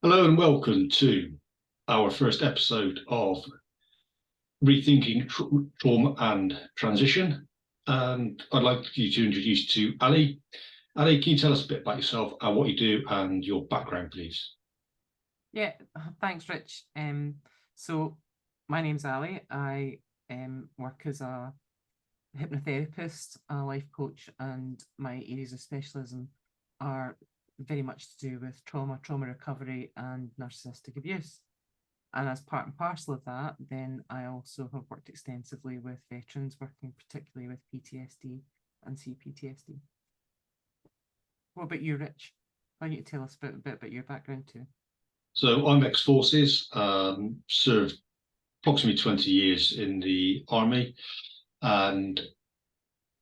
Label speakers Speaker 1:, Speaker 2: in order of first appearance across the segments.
Speaker 1: Hello and welcome to our first episode of Rethinking Trauma and Transition. And I'd like you to introduce to Ali. Ali, can you tell us a bit about yourself and what you do and your background, please?
Speaker 2: Yeah, thanks, Rich. So my name's Ali. I work as a hypnotherapist, a life coach, and my areas of specialism are very much to do with trauma recovery, and narcissistic abuse. And as part and parcel of that, then I also have worked extensively with veterans, working particularly with PTSD and CPTSD. What about you, Rich? Why don't you tell us a bit about your background too?
Speaker 1: So I'm ex-forces, served approximately 20 years in the army, and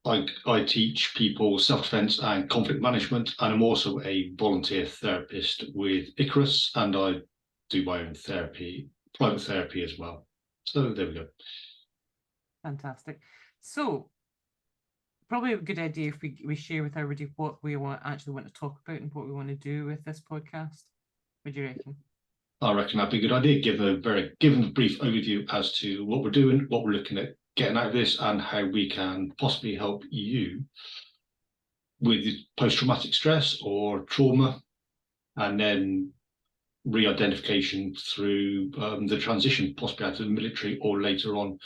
Speaker 1: I teach people self-defense and conflict management, and I'm also a volunteer therapist with Icarus, and I do my own therapy, private therapy as well. So there we go.
Speaker 2: Fantastic. So probably a good idea if we share with everybody what we actually want to talk about and what we want to do with this podcast. What do you reckon?
Speaker 1: I reckon that'd be a good idea. Give a brief overview as to what we're doing, what we're looking at getting out of this, and how we can possibly help you with post-traumatic stress or trauma, and then re-identification through the transition, possibly out of the military or later on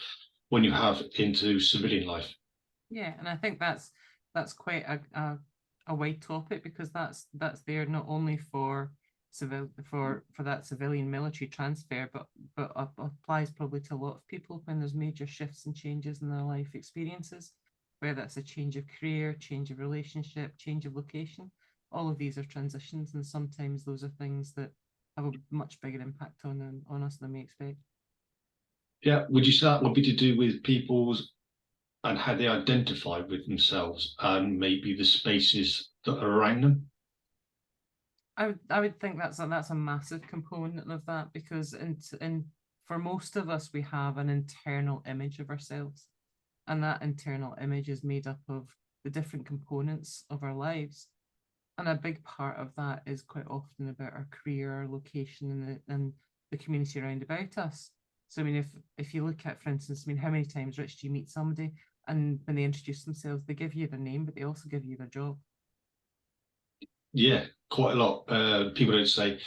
Speaker 1: when you have into civilian life.
Speaker 2: Yeah, and I think that's quite a wide topic, because that's there not only for that civilian military transfer, but applies probably to a lot of people when there's major shifts and changes in their life experiences, whether that's a change of career, change of relationship, change of location. All of these are transitions, and sometimes those are things that have a much bigger impact on us than we expect.
Speaker 1: Yeah, would you say that would be to do with people's and how they identify with themselves and maybe the spaces that are around them?
Speaker 2: I would think that's a massive component of that, because for most of us, we have an internal image of ourselves, and that internal image is made up of the different components of our lives, and a big part of that is quite often about our career, our location, and the community around about us. So I mean, if you look at, for instance, I mean, how many times, Rich, do you meet somebody and when they introduce themselves, they give you their name, but they also give you their job?
Speaker 1: Yeah, quite a lot. People don't say,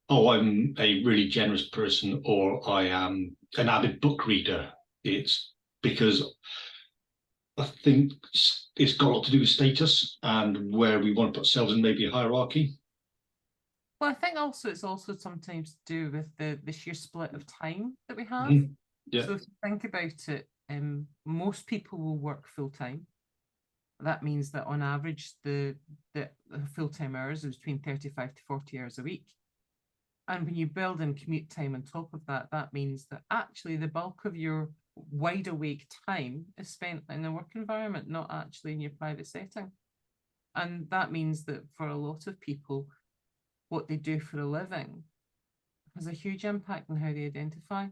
Speaker 1: oh, I'm a really generous person or I am an avid book reader. It's because I think it's got a lot to do with status and where we want to put ourselves in maybe a hierarchy.
Speaker 2: Well, I think also it's also sometimes to do with the sheer split of time that we have.
Speaker 1: Mm-hmm. Yeah.
Speaker 2: So if you think about it, most people will work full time. That means that on average, the full time hours is between 35 to 40 hours a week. And when you build in commute time on top of that, that means that actually the bulk of your wide awake time is spent in the work environment, not actually in your private setting. And that means that for a lot of people, what they do for a living has a huge impact on how they identify.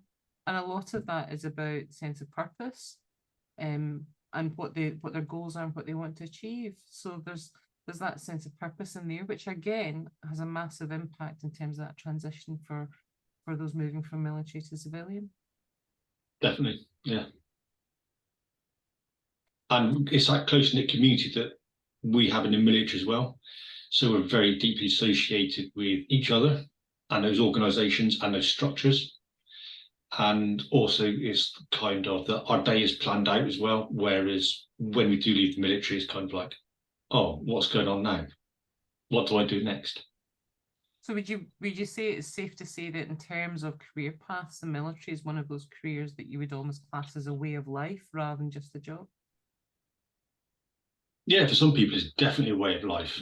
Speaker 2: And a lot of that is about sense of purpose, and what their goals are and what they want to achieve. So there's that sense of purpose in there, which again has a massive impact in terms of that transition for those moving from military to civilian.
Speaker 1: Definitely, yeah. And it's that close-knit community that we have in the military as well. So we're very deeply associated with each other and those organizations and those structures. And also it's kind of that our day is planned out as well. Whereas when we do leave the military, it's kind of like, oh, what's going on now? What do I do next?
Speaker 2: So would you say it's safe to say that in terms of career paths, the military is one of those careers that you would almost class as a way of life rather than just a job?
Speaker 1: Yeah, for some people, it's definitely a way of life.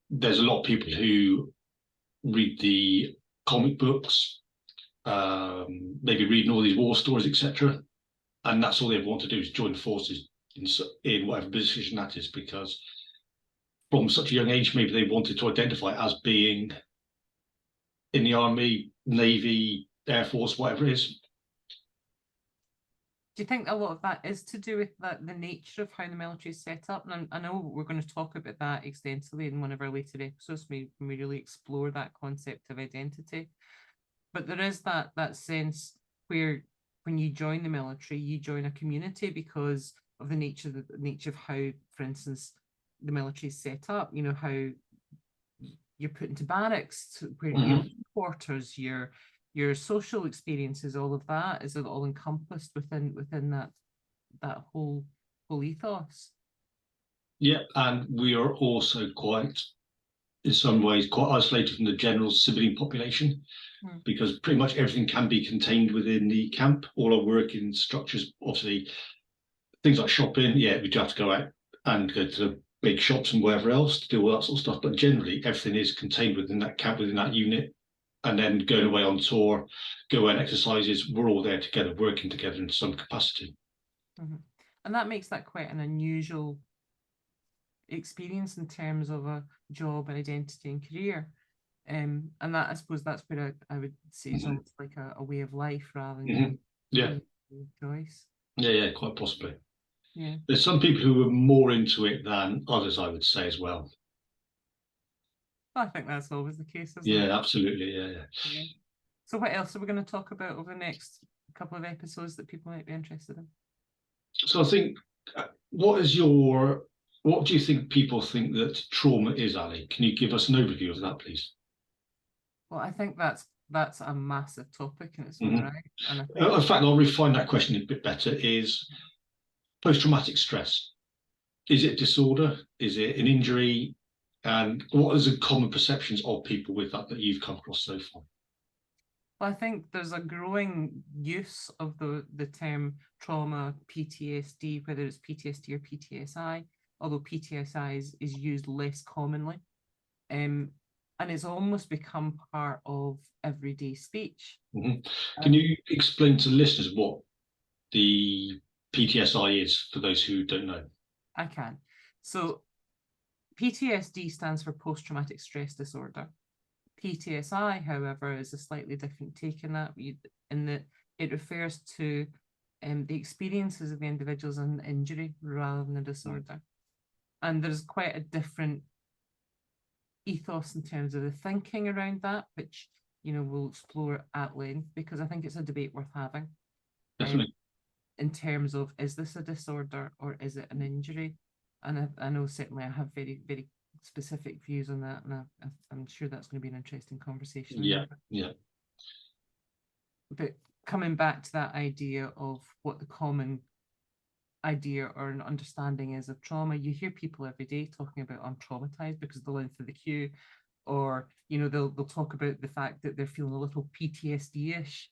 Speaker 1: There's a lot of people who read the comic books, maybe reading all these war stories, etc. And that's all they ever want to do is join forces in whatever position that is, because from such a young age, maybe they wanted to identify as being in the army, navy, air force, whatever it is.
Speaker 2: Do you think a lot of that is to do with the nature of how the military is set up? And I know we're going to talk about that extensively in one of our later episodes when we really explore that concept of identity. But there is that sense where when you join the military, you join a community because of the nature of how, for instance, the military is set up. You know, how you're put into barracks, where your quarters, your social experiences, all of that is all encompassed within that whole ethos.
Speaker 1: Yeah, and we are also quite, in some ways, quite isolated from the general civilian population, because pretty much everything can be contained within the camp. All our working structures, obviously, things like shopping, yeah, we do have to go out and go to the big shops and wherever else to do all that sort of stuff. But generally, everything is contained within that camp, within that unit. And then going away on tour, go away on exercises, we're all there together, working together in some capacity.
Speaker 2: And that makes that quite an unusual experience in terms of a job, identity, and career. And that, I suppose, that's where I would say it's almost like a way of life rather than a choice.
Speaker 1: Yeah, quite possibly.
Speaker 2: Yeah.
Speaker 1: There's some people who are more into it than others, I would say, as well.
Speaker 2: I think that's always the case, isn't it?
Speaker 1: Yeah, absolutely. Yeah.
Speaker 2: So what else are we going to talk about over the next couple of episodes that people might be interested in?
Speaker 1: So I think, what do you think people think that trauma is, Ali? Can you give us an overview of that, please?
Speaker 2: Well, I think that's a massive topic in its own right. And I think,
Speaker 1: in fact, I'll refine that question a bit better. Is post-traumatic stress, is it a disorder? Is it an injury? And what are the common perceptions of people with that you've come across so far?
Speaker 2: Well, I think there's a growing use of the term trauma, PTSD, whether it's PTSD or PTSI, although PTSI is used less commonly. And it's almost become part of everyday speech.
Speaker 1: Can you explain to listeners what the PTSI is for those who don't know? I
Speaker 2: can. So PTSD stands for post-traumatic stress disorder. PTSI, however, is a slightly different take on that, in that it refers to the experiences of the individuals and injury rather than a disorder. And there's quite a different ethos in terms of the thinking around that, which, you know, we'll explore at length, because I think it's a debate worth having.
Speaker 1: Definitely.
Speaker 2: In terms of, is this a disorder or is it an injury? And I know certainly I have very, very specific views on that, and I'm sure that's going to be an interesting conversation.
Speaker 1: Yeah.
Speaker 2: But coming back to that idea of what the common idea or an understanding is of trauma, you hear people every day talking about, I'm traumatized because of the length of the queue, or, you know, they'll talk about the fact that they're feeling a little PTSD-ish.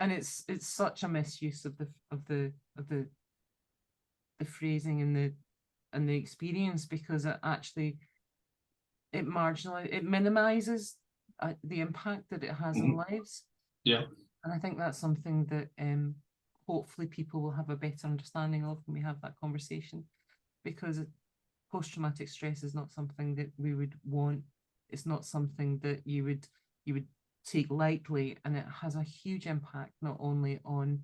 Speaker 2: And it's such a misuse of the phrasing and the experience, because it minimizes the impact that it has in lives.
Speaker 1: Yeah.
Speaker 2: And I think that's something that hopefully people will have a better understanding of when we have that conversation, because post-traumatic stress is not something that we would want. It's not something that you would take lightly, and it has a huge impact not only on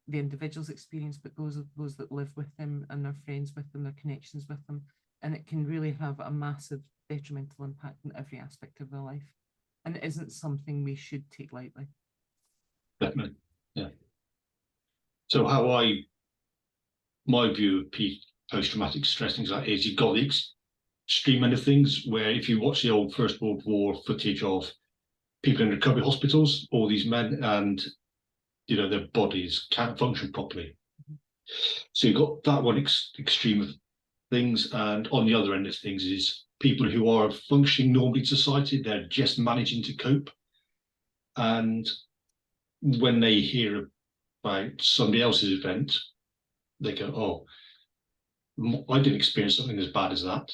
Speaker 2: the individual's experience, but those that live with them and their friends with them, their connections with them, and it can really have a massive detrimental impact in every aspect of their life, and it isn't something we should take lightly.
Speaker 1: Definitely, yeah. So my view of post-traumatic stress, things like, is you've got the extreme end of things, where if you watch the old First World War footage of people in recovery hospitals, all these men, and you know, their bodies can't function properly. So you've got that one extreme of things, and on the other end of things is people who are functioning normally in society, they're just managing to cope. And when they hear about somebody else's event, they go, oh, I didn't experience something as bad as that.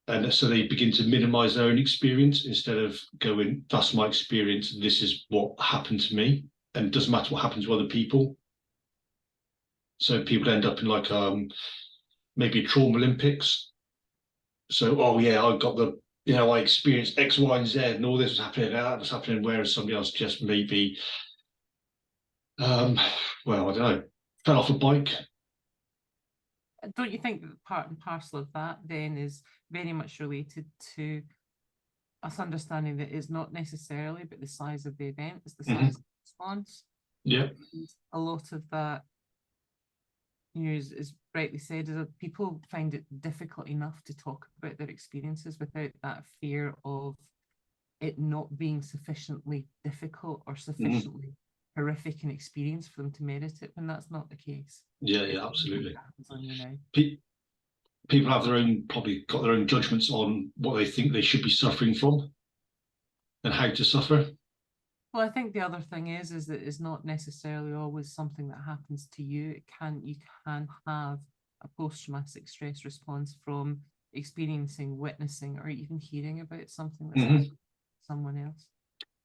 Speaker 1: And so they begin to minimize their own experience instead of going, that's my experience, this is what happened to me, and it doesn't matter what happens to other people. So people end up in like maybe trauma Olympics. So, oh yeah, I got the, you know, I experienced X, Y, and Z, and all this was happening, and that was happening, whereas somebody else just maybe Well, I don't know. Fell off a bike.
Speaker 2: Don't you think that part and parcel of that then is very much related to us understanding that it's not necessarily but the size of the event, it's the size of the response?
Speaker 1: Yeah.
Speaker 2: And a lot of that, as rightly said, is that people find it difficult enough to talk about their experiences without that fear of it not being sufficiently difficult or sufficiently horrific an experience for them to merit it, when that's not the case.
Speaker 1: Yeah, absolutely.
Speaker 2: Happens on you now.
Speaker 1: People have probably got their own judgments on what they think they should be suffering from and how to suffer.
Speaker 2: Well, I think the other thing is that it's not necessarily always something that happens to you. You can have a post-traumatic stress response from experiencing, witnessing, or even hearing about something that's happened to someone else.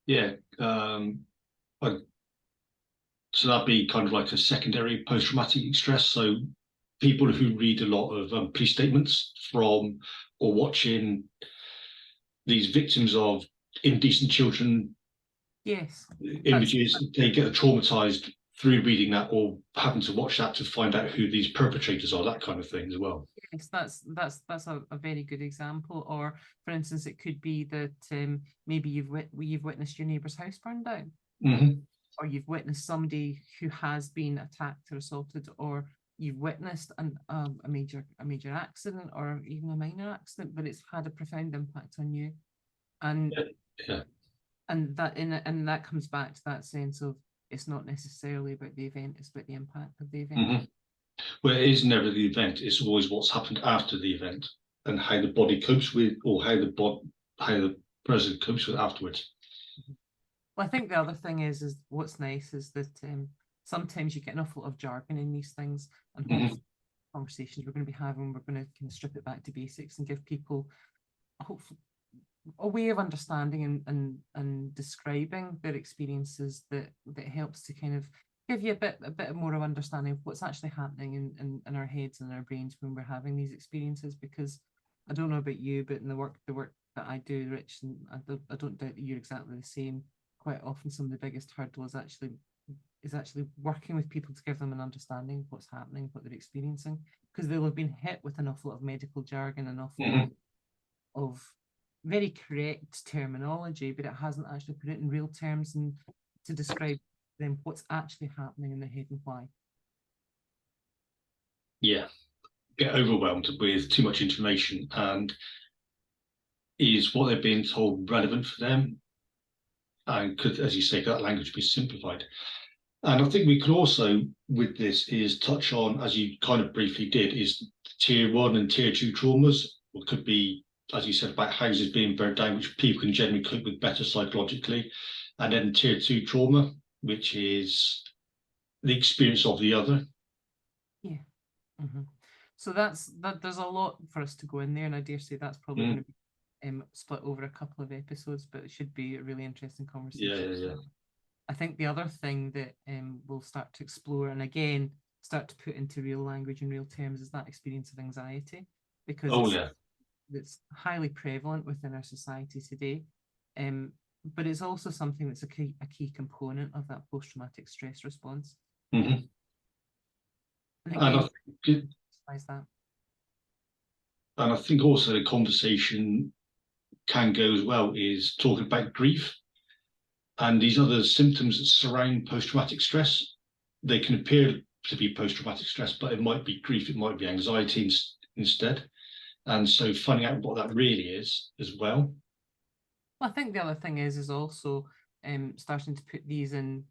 Speaker 1: Yeah. So that'd be kind of like a secondary post-traumatic stress. So people who read a lot of police statements from or watching these victims of indecent children images, they get traumatized through reading that or having to watch that to find out who these perpetrators are, that kind of thing as well.
Speaker 2: Yes, that's a very good example. Or, for instance, it could be that maybe you've witnessed your neighbour's house burn down, or you've witnessed somebody who has been attacked or assaulted, or you've witnessed a major accident or even a minor accident, but it's had a profound impact on you, and and that comes back to that sense of it's not necessarily about the event, it's about the impact of the event.
Speaker 1: Well, it is never the event, it's always what's happened after the event and how the body copes with, or how the person copes with afterwards.
Speaker 2: Well, I think the other thing is what's nice is that sometimes you get an awful lot of jargon in these things, and hopefully conversations we're going to be having, we're going to kind of strip it back to basics and give people hopefully a way of understanding and describing their experiences that helps to kind of give you a bit more of understanding of what's actually happening in our heads and our brains when we're having these experiences. Because I don't know about you, but in the work that I do, Rich, and I don't doubt that you're exactly the same, quite often some of the biggest hurdle is actually working with people to give them an understanding of what's happening, what they're experiencing, because they'll have been hit with an awful lot of medical jargon, an awful lot of very correct terminology, but it hasn't actually put it in real terms and to describe them what's actually happening in their head and why.
Speaker 1: Yeah, get overwhelmed with too much information, and is what they're being told relevant for them? And could, as you say, that language be simplified? And I think we could also, with this, is touch on, as you kind of briefly did, is tier 1 and tier 2 traumas, or could be, as you said, about houses being burnt down, which people can generally cope with better psychologically. And then tier 2 trauma, which is the experience of the other.
Speaker 2: Yeah. So there's a lot for us to go in there, and I dare say that's probably going to be split over a couple of episodes, but it should be a really interesting conversation.
Speaker 1: Yeah.
Speaker 2: I think the other thing that we'll start to explore, and again start to put into real language and real terms, is that experience of anxiety, because it's highly prevalent within our society today, but it's also something that's a key component of that post-traumatic stress response. And
Speaker 1: I think also the conversation can go as well is talking about grief and these other symptoms that surround post-traumatic stress. They can appear to be post-traumatic stress, but it might be grief, it might be anxiety instead. And so finding out what that really is as well.
Speaker 2: Well, I think the other thing is also starting to put these in,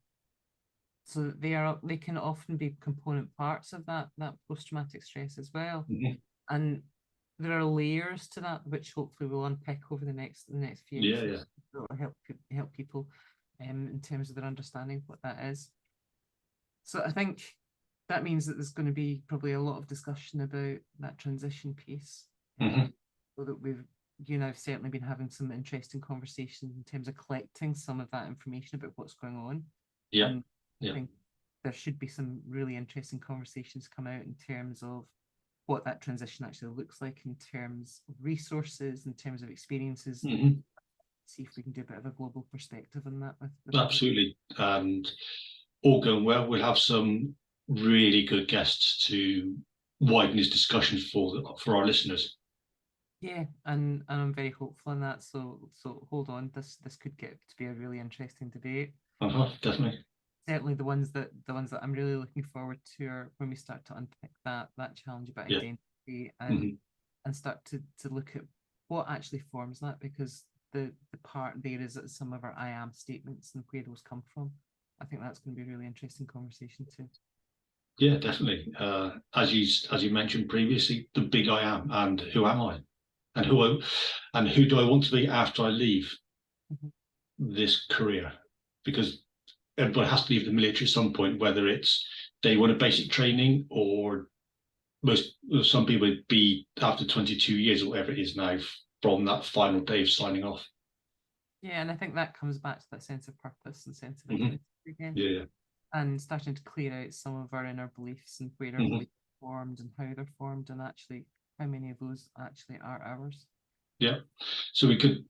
Speaker 2: so that they can often be component parts of that post-traumatic stress as well. And there are layers to that, which hopefully we'll unpick over the next few episodes. That will help people in terms of their understanding of what that is. So I think that means that there's going to be probably a lot of discussion about that transition piece. So that you and I have certainly been having some interesting conversations in terms of collecting some of that information about what's going on. I think there should be some really interesting conversations come out in terms of what that transition actually looks like, in terms of resources, in terms of experiences. See if we can do a bit of a global perspective on that.
Speaker 1: Absolutely. And all going well, we'll have some really good guests to widen this discussion for our listeners.
Speaker 2: Yeah, and I'm very hopeful in that. So hold on, this could get to be a really interesting debate.
Speaker 1: Definitely.
Speaker 2: Certainly the ones that I'm really looking forward to are when we start to unpick that challenge about identity and start to look at what actually forms that, because the part there is some of our I am statements and where those come from. I think that's going to be a really interesting conversation too.
Speaker 1: Yeah, definitely. As you mentioned previously, the big I am, and who am I, and who do I want to be after I leave this career? Because everybody has to leave the military at some point, whether it's day one of basic training or some people would be after 22 years or whatever it is now from that final day of signing off.
Speaker 2: Yeah, and I think that comes back to that sense of purpose and sense of identity again.
Speaker 1: Yeah.
Speaker 2: And starting to clear out some of our inner beliefs and where our beliefs are formed and how they're formed, and actually how many of those actually are ours.
Speaker 1: Yeah. So we could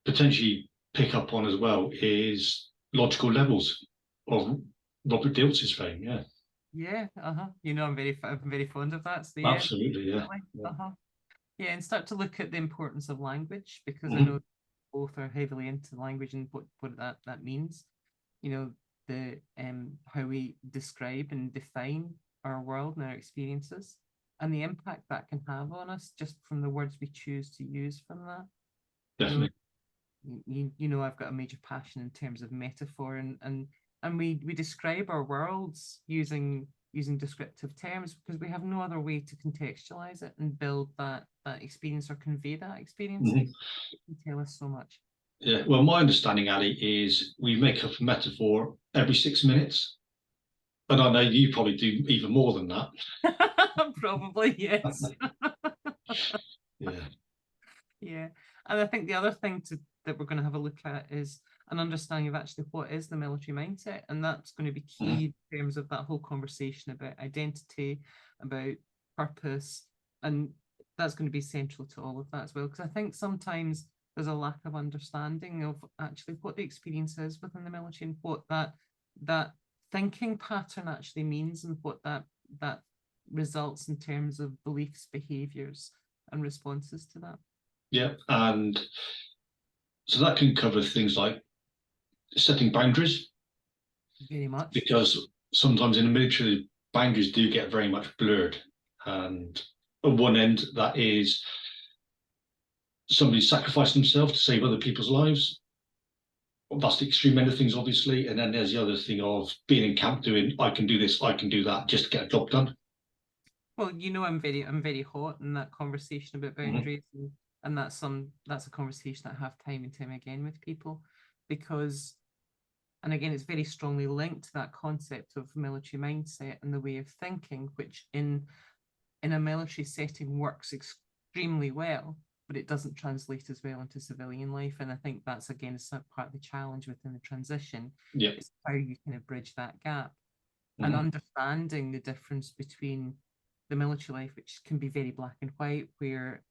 Speaker 1: potentially pick up on as well is logical levels of Robert Dilts' fame. Yeah.
Speaker 2: Yeah, You know, I'm very fond of that. So
Speaker 1: Absolutely, yeah.
Speaker 2: Yeah, and start to look at the importance of language, because I know both are heavily into language and what that means. You know, the how we describe and define our world and our experiences, and the impact that can have on us just from the words we choose to use from that.
Speaker 1: Definitely.
Speaker 2: You know, I've got a major passion in terms of metaphor, and we describe our worlds using descriptive terms because we have no other way to contextualize it and build that experience or convey that experience. It can tell us so much.
Speaker 1: Yeah, well, my understanding, Ali, is we make up a metaphor every 6 minutes. And I know you probably do even more than that.
Speaker 2: Probably, yes.
Speaker 1: Yeah.
Speaker 2: Yeah. And I think the other thing that we're going to have a look at is an understanding of actually what is the military mindset. And that's going to be key in terms of that whole conversation about identity, about purpose. And that's going to be central to all of that as well. Because I think sometimes there's a lack of understanding of actually what the experience is within the military and what that thinking pattern actually means and what that results in terms of beliefs, behaviors, and responses to that.
Speaker 1: Yeah, and so that can cover things like setting boundaries.
Speaker 2: Very much.
Speaker 1: Because sometimes in the military, boundaries do get very much blurred. And at one end, that is somebody sacrificed themselves to save other people's lives. That's the extreme end of things, obviously. And then there's the other thing of being in camp doing, I can do this, I can do that, just to get a job done.
Speaker 2: Well, you know, I'm very hot in that conversation about boundaries, and that's a conversation I have time and time again with people, because, and again, it's very strongly linked to that concept of military mindset and the way of thinking, which in a military setting works extremely well, but it doesn't translate as well into civilian life. And I think that's again part of the challenge within the transition.
Speaker 1: Yeah.
Speaker 2: It's how you kind of bridge that gap and understanding the difference between the military life, which can be very black and white, where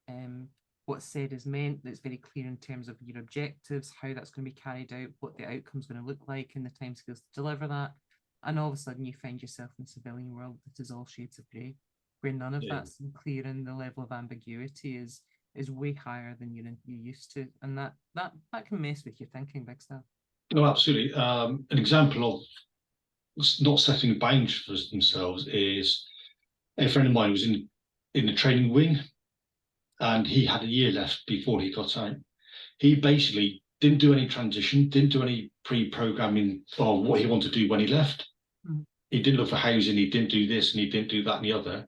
Speaker 2: what's said is meant, that's very clear in terms of your objectives, how that's going to be carried out, what the outcome's going to look like, and the timescales to deliver that. And all of a sudden you find yourself in the civilian world that is all shades of grey, where none of that's clear, and the level of ambiguity is way higher than you're used to. And that can mess with your thinking big stuff.
Speaker 1: No, absolutely. An example of not setting boundaries for themselves is a friend of mine was in the training wing, and he had a year left before he got out. He basically didn't do any transition, didn't do any pre-programming of what he wanted to do when he left. He didn't look for housing, he didn't do this, and he didn't do that and the other.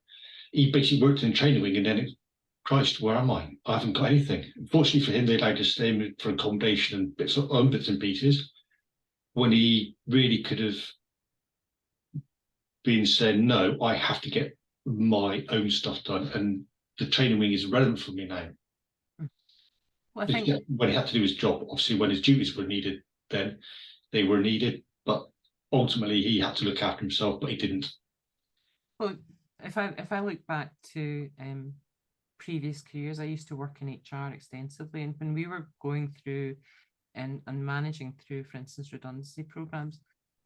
Speaker 1: He basically worked in the training wing, and then Christ, where am I? I haven't got anything. Unfortunately for him, they allowed to stay in for accommodation and bits and pieces, when he really could have been said, no, I have to get my own stuff done, and the training wing is relevant for me now. Well, I think when he had to do his job, obviously when his duties were needed, then they were needed, but ultimately he had to look after himself, but he didn't. Well,
Speaker 2: if I look back to previous careers, I used to work in HR extensively, and when we were going through and managing through, for instance, redundancy programs,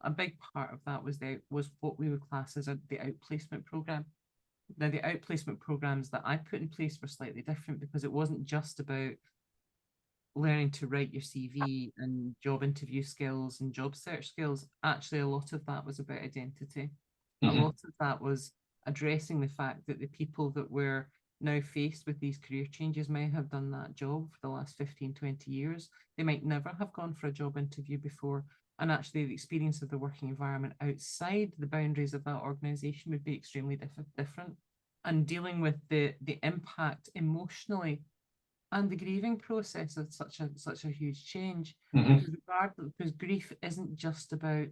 Speaker 2: a big part of that was what we would class as the outplacement program. Now, the outplacement programs that I put in place were slightly different because it wasn't just about learning to write your CV and job interview skills and job search skills. Actually, a lot of that was about identity. A lot of that was addressing the fact that the people that were now faced with these career changes may have done that job for the last 15, 20 years. They might never have gone for a job interview before. And actually, the experience of the working environment outside the boundaries of that organization would be extremely different. And dealing with the impact emotionally and the grieving process of such a huge change. Because grief isn't just about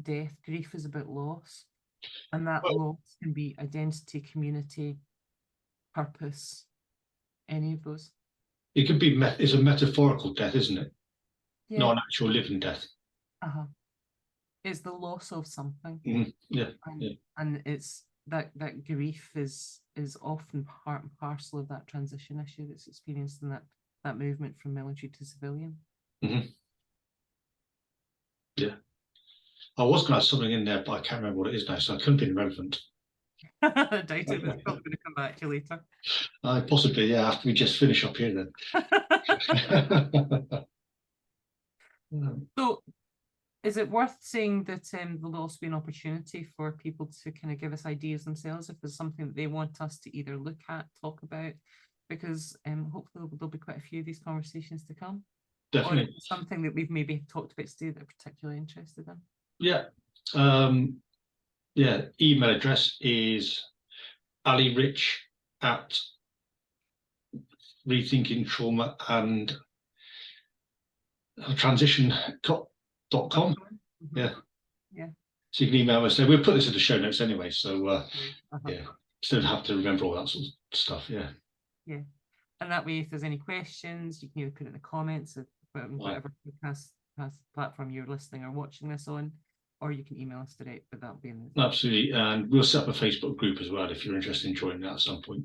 Speaker 2: death, grief is about loss. And that loss can be identity, community, purpose, any of those.
Speaker 1: It could be, it's a metaphorical death, isn't it?
Speaker 2: Yeah.
Speaker 1: Not an actual living death.
Speaker 2: It's the loss of something. And it's that grief is often part and parcel of that transition issue that's experienced in that movement from military to civilian.
Speaker 1: Yeah. I was going to have something in there, but I can't remember what it is now, so it couldn't be relevant.
Speaker 2: I doubt it, but it's probably going to come back to you later.
Speaker 1: Possibly, yeah, after we just finish up here then.
Speaker 2: So, is it worth saying that there'll also be an opportunity for people to kind of give us ideas themselves if there's something that they want us to either look at, talk about, because hopefully there'll be quite a few of these conversations to come.
Speaker 1: Definitely.
Speaker 2: Or if it's something that we've maybe talked about today that they're particularly interested in.
Speaker 1: Yeah. Email address is alirich at Rethinking Trauma and Transition.com. Yeah. So you can email us. So we'll put this in the show notes anyway. So so don't have to remember all that sort of stuff. Yeah.
Speaker 2: And that way, if there's any questions, you can either put it in the comments of whatever podcast platform you're listening or watching this on, or you can email us direct, but that'll be in the...
Speaker 1: Absolutely. And we'll set up a Facebook group as well if you're interested in joining that at some point.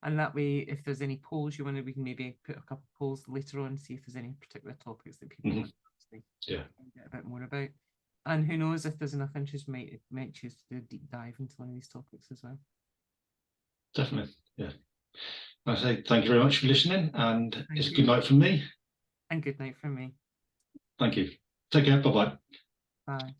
Speaker 2: And that way, if there's any polls you want to, we can maybe put a couple of polls later on, see if there's any particular topics that people want to get a bit more about. And who knows, if there's enough interest, might choose to do a deep dive into one of these topics as well.
Speaker 1: Definitely, yeah. I say thank you very much for listening, and it's a good night from me.
Speaker 2: And good night from me.
Speaker 1: Thank you. Take care. Bye-bye.
Speaker 2: Bye.